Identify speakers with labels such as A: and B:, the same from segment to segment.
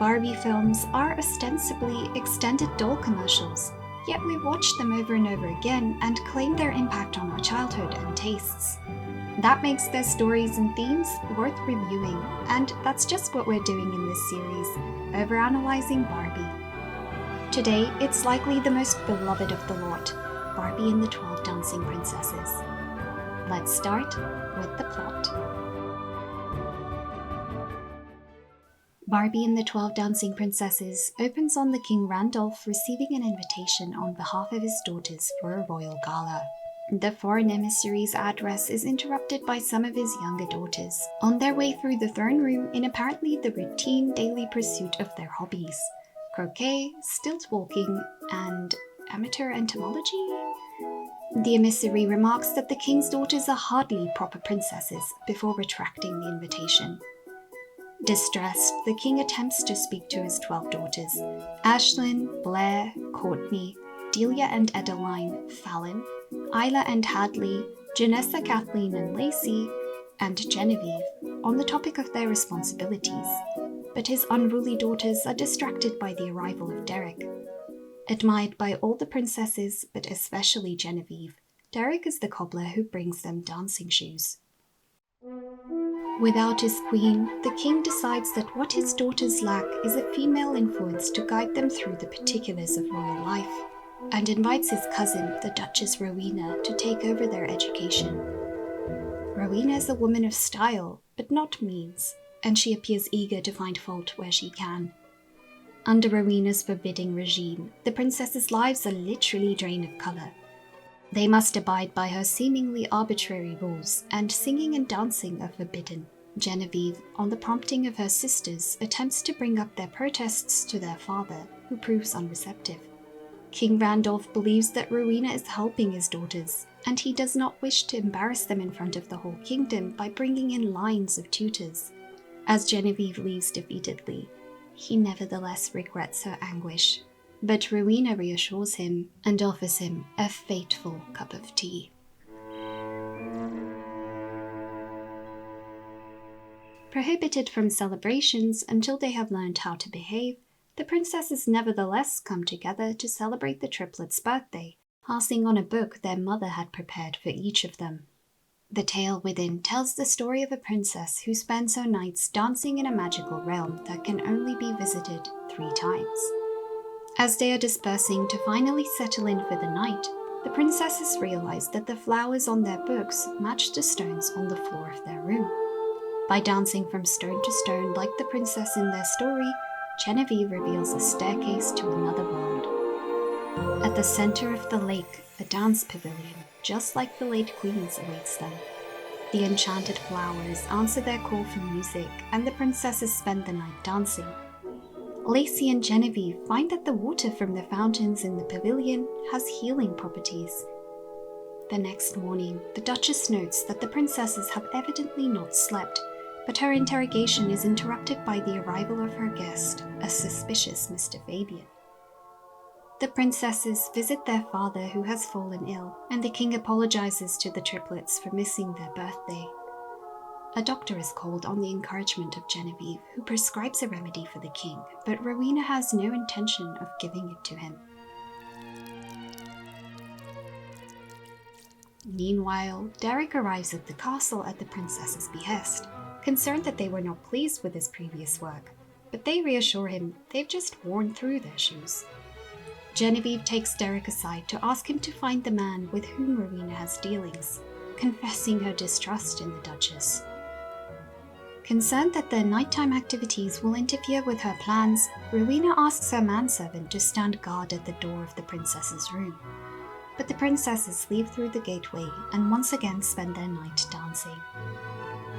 A: Barbie films are ostensibly extended doll commercials, yet we watch them over and over again and claim their impact on our childhood and tastes. That makes their stories and themes worth reviewing, and that's just what we're doing in this series, Overanalysing Barbie. Today, it's likely the most beloved of the lot, Barbie and the 12 Dancing Princesses. Let's start with the plot. Barbie and the 12 Dancing Princesses opens on the King Randolph receiving an invitation on behalf of his daughters for a royal gala. The foreign emissary's address is interrupted by some of his younger daughters, on their way through the throne room in apparently the routine daily pursuit of their hobbies: croquet, stilt walking, and amateur entomology? The emissary remarks that the king's daughters are hardly proper princesses before retracting the invitation. Distressed, the king attempts to speak to his 12 daughters: Ashlyn, Blair, Courtney, Delia and Adeline, Fallon, Isla and Hadley, Janessa, Kathleen and Lacey, and Genevieve, on the topic of their responsibilities. But his unruly daughters are distracted by the arrival of Derek. Admired by all the princesses, but especially Genevieve, Derek is the cobbler who brings them dancing shoes. Without his queen, the king decides that what his daughters lack is a female influence to guide them through the particulars of royal life, and invites his cousin, the Duchess Rowena, to take over their education. Rowena is a woman of style, but not means, and she appears eager to find fault where she can. Under Rowena's forbidding regime, the princesses' lives are literally drained of colour. They must abide by her seemingly arbitrary rules, and singing and dancing are forbidden. Genevieve, on the prompting of her sisters, attempts to bring up their protests to their father, who proves unreceptive. King Randolph believes that Rowena is helping his daughters, and he does not wish to embarrass them in front of the whole kingdom by bringing in lines of tutors. As Genevieve leaves defeatedly, he nevertheless regrets her anguish. But Rowena reassures him and offers him a fateful cup of tea. Prohibited from celebrations until they have learned how to behave, the princesses nevertheless come together to celebrate the triplets' birthday, passing on a book their mother had prepared for each of them. The tale within tells the story of a princess who spends her nights dancing in a magical realm that can only be visited 3 times. As they are dispersing to finally settle in for the night, the princesses realize that the flowers on their books match the stones on the floor of their room. By dancing from stone to stone like the princess in their story, Genevieve reveals a staircase to another world. At the center of the lake, a dance pavilion, just like the late queen's, awaits them. The enchanted flowers answer their call for music, and the princesses spend the night dancing. Lacey and Genevieve find that the water from the fountains in the pavilion has healing properties. The next morning, the Duchess notes that the princesses have evidently not slept, but her interrogation is interrupted by the arrival of her guest, a suspicious Mr. Fabian. The princesses visit their father, who has fallen ill, and the king apologizes to the triplets for missing their birthday. A doctor is called on the encouragement of Genevieve, who prescribes a remedy for the king, but Rowena has no intention of giving it to him. Meanwhile, Derek arrives at the castle at the princess's behest, concerned that they were not pleased with his previous work, but they reassure him they've just worn through their shoes. Genevieve takes Derek aside to ask him to find the man with whom Rowena has dealings, confessing her distrust in the Duchess. Concerned that their nighttime activities will interfere with her plans, Rowena asks her manservant to stand guard at the door of the princess's room. But the princesses leave through the gateway and once again spend their night dancing.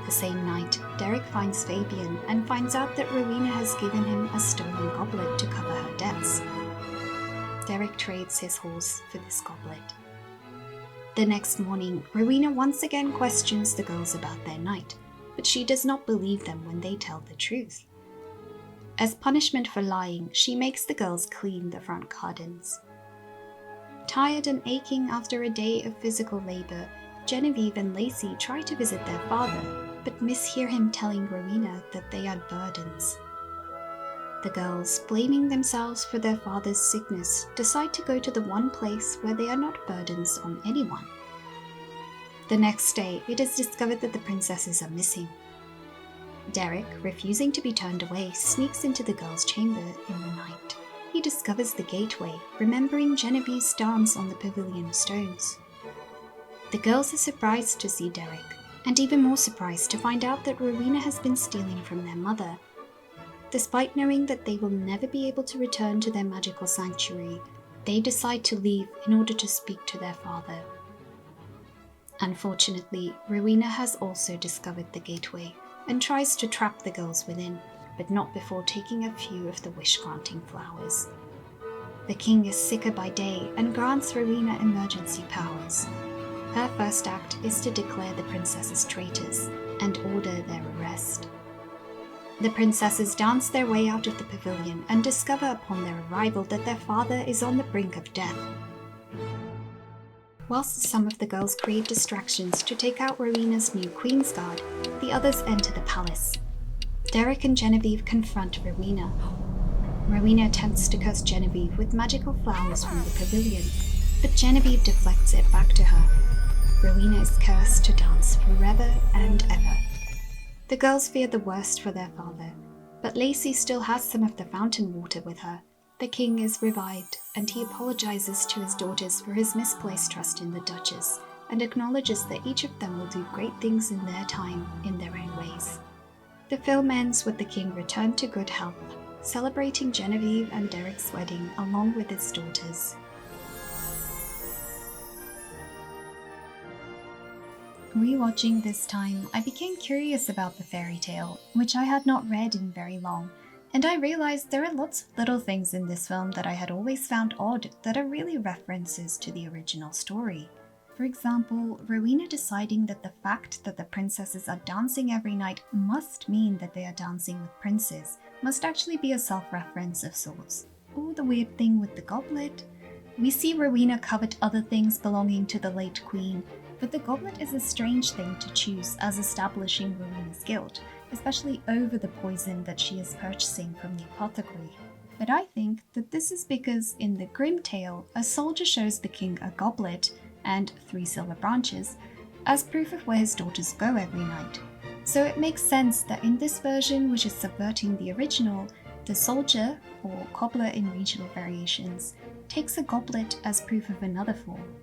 A: The same night, Derek finds Fabian and finds out that Rowena has given him a stolen goblet to cover her debts. Derek trades his horse for this goblet. The next morning, Rowena once again questions the girls about their night, but she does not believe them when they tell the truth. As punishment for lying, she makes the girls clean the front gardens. Tired and aching after a day of physical labor, Genevieve and Lacey try to visit their father, but mishear him telling Rowena that they are burdens. The girls, blaming themselves for their father's sickness, decide to go to the one place where they are not burdens on anyone. The next day, it is discovered that the princesses are missing. Derek, refusing to be turned away, sneaks into the girls' chamber in the night. He discovers the gateway, remembering Genevieve's dance on the Pavilion stones. The girls are surprised to see Derek, and even more surprised to find out that Rowena has been stealing from their mother. Despite knowing that they will never be able to return to their magical sanctuary, they decide to leave in order to speak to their father. Unfortunately, Rowena has also discovered the gateway and tries to trap the girls within, but not before taking a few of the wish-granting flowers. The king is sicker by day and grants Rowena emergency powers. Her first act is to declare the princesses traitors and order their arrest. The princesses dance their way out of the pavilion and discover upon their arrival that their father is on the brink of death. Whilst some of the girls create distractions to take out Rowena's new Queen's Guard, the others enter the palace. Derek and Genevieve confront Rowena. Rowena attempts to curse Genevieve with magical flowers from the pavilion, but Genevieve deflects it back to her. Rowena is cursed to dance forever and ever. The girls fear the worst for their father, but Lacey still has some of the fountain water with her. The king is revived, and he apologizes to his daughters for his misplaced trust in the Duchess, and acknowledges that each of them will do great things in their time, in their own ways. The film ends with the king returned to good health, celebrating Genevieve and Derek's wedding along with his daughters. Rewatching this time, I became curious about the fairy tale, which I had not read in very long, and I realized there are lots of little things in this film that I had always found odd that are really references to the original story. For example, Rowena deciding that the fact that the princesses are dancing every night must mean that they are dancing with princes must actually be a self-reference of sorts. Or the weird thing with the goblet. We see Rowena covet other things belonging to the late queen, but the goblet is a strange thing to choose as establishing Rowena's guilt, especially over the poison that she is purchasing from the apothecary. But I think that this is because in the Grimm tale, a soldier shows the king a goblet and 3 silver branches as proof of where his daughters go every night. So it makes sense that in this version, which is subverting the original, the soldier, or cobbler in regional variations, takes a goblet as proof of another form.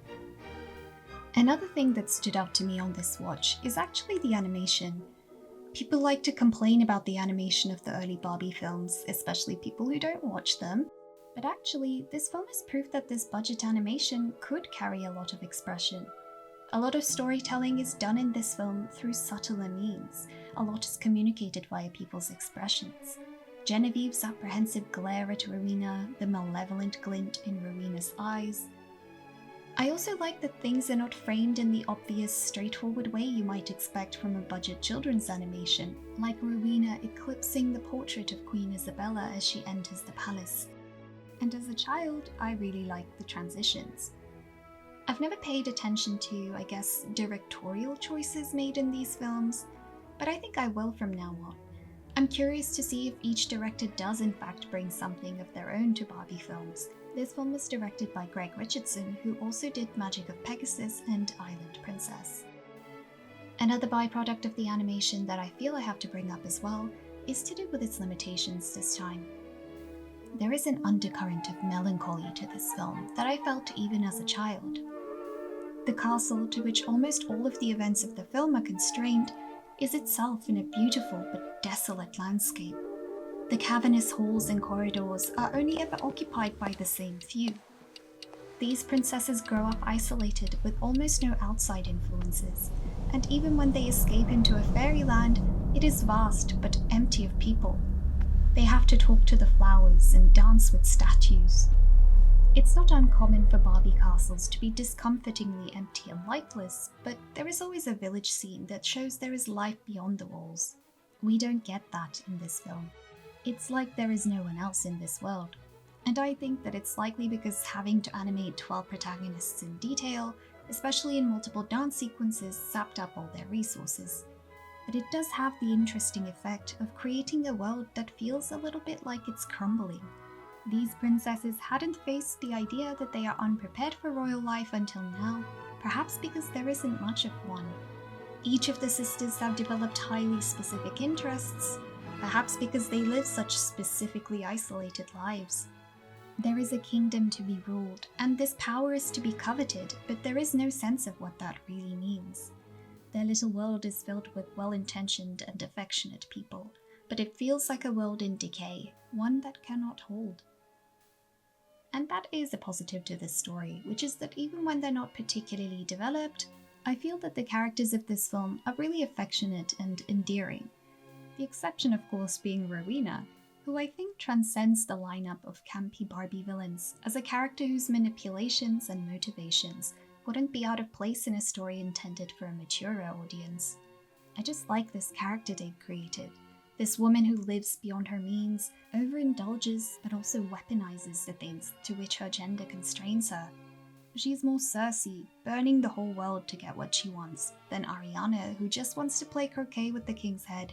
A: Another thing that stood out to me on this watch is actually the animation. People like to complain about the animation of the early Barbie films, especially people who don't watch them. But actually, this film is proof that this budget animation could carry a lot of expression. A lot of storytelling is done in this film through subtler means. A lot is communicated via people's expressions. Genevieve's apprehensive glare at Rowena, the malevolent glint in Rowena's eyes. I also like that things are not framed in the obvious, straightforward way you might expect from a budget children's animation, like Rowena eclipsing the portrait of Queen Isabella as she enters the palace. And as a child, I really liked the transitions. I've never paid attention to, directorial choices made in these films, but I think I will from now on. I'm curious to see if each director does in fact bring something of their own to Barbie films. This film was directed by Greg Richardson, who also did Magic of Pegasus and Island Princess. Another byproduct of the animation that I feel I have to bring up as well is to do with its limitations this time. There is an undercurrent of melancholy to this film that I felt even as a child. The castle, to which almost all of the events of the film are constrained, is itself in a beautiful but desolate landscape. The cavernous halls and corridors are only ever occupied by the same few. These princesses grow up isolated with almost no outside influences, and even when they escape into a fairyland, it is vast but empty of people. They have to talk to the flowers and dance with statues. It's not uncommon for Barbie castles to be discomfortingly empty and lifeless, but there is always a village scene that shows there is life beyond the walls. We don't get that in this film. It's like there is no one else in this world. And I think that it's likely because having to animate 12 protagonists in detail, especially in multiple dance sequences, sapped up all their resources. but it does have the interesting effect of creating a world that feels a little bit like it's crumbling. These princesses hadn't faced the idea that they are unprepared for royal life until now, perhaps because there isn't much of one. Each of the sisters have developed highly specific interests, perhaps because they live such specifically isolated lives. There is a kingdom to be ruled, and this power is to be coveted, but there is no sense of what that really means. Their little world is filled with well-intentioned and affectionate people, but it feels like a world in decay, one that cannot hold. And that is a positive to this story, which is that even when they're not particularly developed, I feel that the characters of this film are really affectionate and endearing. The exception, of course, being Rowena, who I think transcends the lineup of campy Barbie villains as a character whose manipulations and motivations wouldn't be out of place in a story intended for a maturer audience. I just like this character they've created. This woman who lives beyond her means, overindulges, but also weaponizes the things to which her gender constrains her. She's more Cersei, burning the whole world to get what she wants, than Ariana, who just wants to play croquet with the king's head.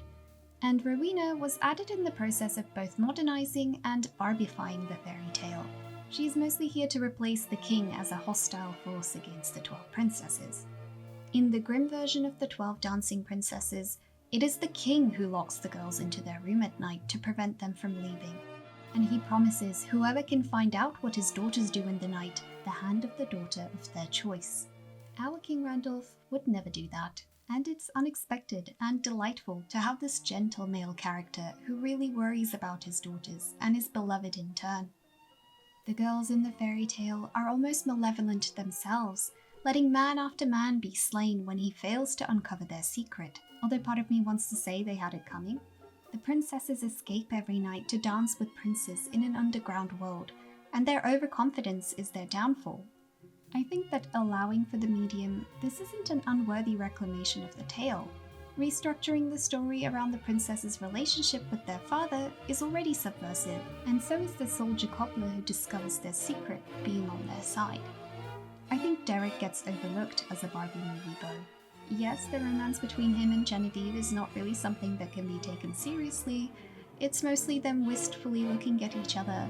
A: And Rowena was added in the process of both modernizing and Barbifying the fairy tale. She's mostly here to replace the king as a hostile force against the 12 princesses. In the grim version of the 12 dancing princesses, it is the king who locks the girls into their room at night to prevent them from leaving. And he promises whoever can find out what his daughters do in the night, the hand of the daughter of their choice. Our King Randolph would never do that, and it's unexpected and delightful to have this gentle male character who really worries about his daughters and is beloved in turn. The girls in the fairy tale are almost malevolent themselves, letting man after man be slain when he fails to uncover their secret, although part of me wants to say they had it coming. The princesses escape every night to dance with princes in an underground world, and their overconfidence is their downfall. I think that allowing for the medium, this isn't an unworthy reclamation of the tale. Restructuring the story around the princesses' relationship with their father is already subversive, and so is the soldier cobbler who discovers their secret being on their side. I think Derek gets overlooked as a Barbie movie though. Yes, the romance between him and Genevieve is not really something that can be taken seriously. It's mostly them wistfully looking at each other.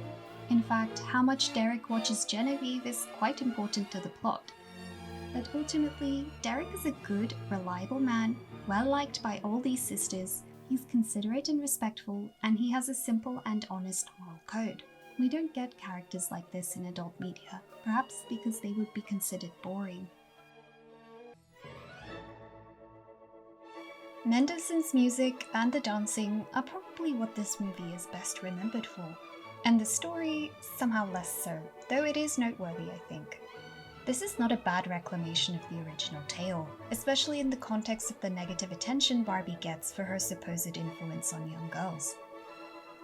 A: In fact, how much Derek watches Genevieve is quite important to the plot. But ultimately, Derek is a good, reliable man, well liked by all these sisters. He's considerate and respectful, and he has a simple and honest moral code. We don't get characters like this in adult media, perhaps because they would be considered boring. Mendelssohn's music and the dancing are probably what this movie is best remembered for, and the story somehow less so, though it is noteworthy, I think. This is not a bad reclamation of the original tale, especially in the context of the negative attention Barbie gets for her supposed influence on young girls.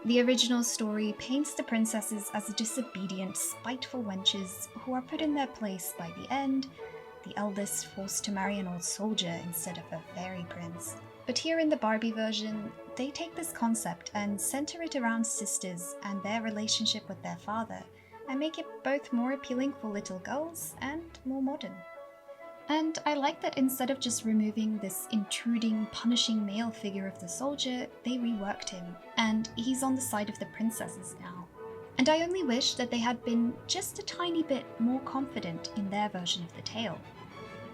A: The original story paints the princesses as disobedient, spiteful wenches who are put in their place by the end, the eldest forced to marry an old soldier instead of a fairy prince. But here in the Barbie version, they take this concept and center it around sisters and their relationship with their father, and make it both more appealing for little girls and more modern. And I like that instead of just removing this intruding, punishing male figure of the soldier, they reworked him, and he's on the side of the princesses now. And I only wish that they had been just a tiny bit more confident in their version of the tale.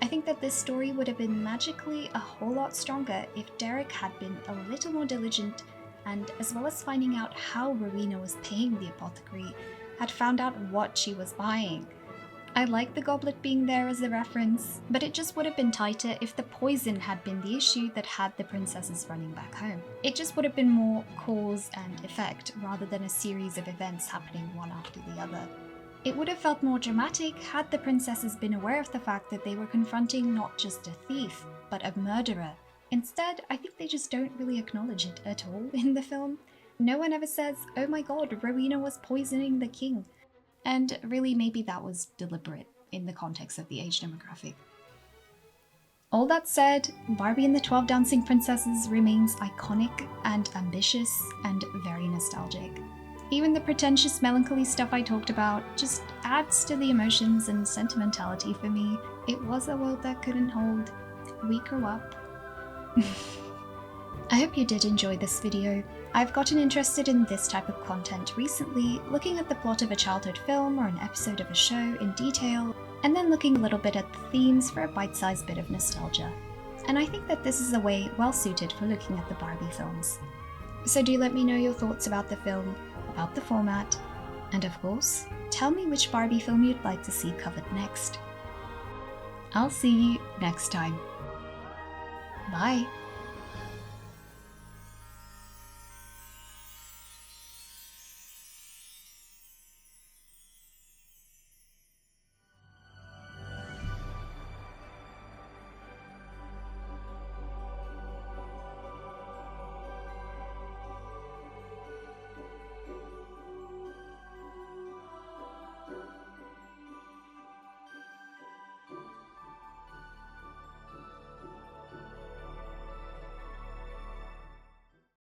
A: I think that this story would have been magically a whole lot stronger if Derek had been a little more diligent, and as well as finding out how Rowena was paying the apothecary, had found out what she was buying. I like the goblet being there as a reference, but it just would have been tighter if the poison had been the issue that had the princesses running back home. It just would have been more cause and effect rather than a series of events happening one after the other. It would have felt more dramatic had the princesses been aware of the fact that they were confronting not just a thief, but a murderer. Instead, I think they just don't really acknowledge it at all in the film. No one ever says, "Oh my god, Rowena was poisoning the king." And really, maybe that was deliberate in the context of the age demographic. All that said, Barbie and the 12 Dancing Princesses remains iconic and ambitious and very nostalgic. Even the pretentious melancholy stuff I talked about just adds to the emotions and sentimentality for me. It was a world that couldn't hold. We grew up. I hope you did enjoy this video. I've gotten interested in this type of content recently, looking at the plot of a childhood film or an episode of a show in detail, and then looking a little bit at the themes for a bite-sized bit of nostalgia. And I think that this is a way well suited for looking at the Barbie films. So do let me know your thoughts about the film, about the format, and of course, tell me which Barbie film you'd like to see covered next. I'll see you next time. Bye!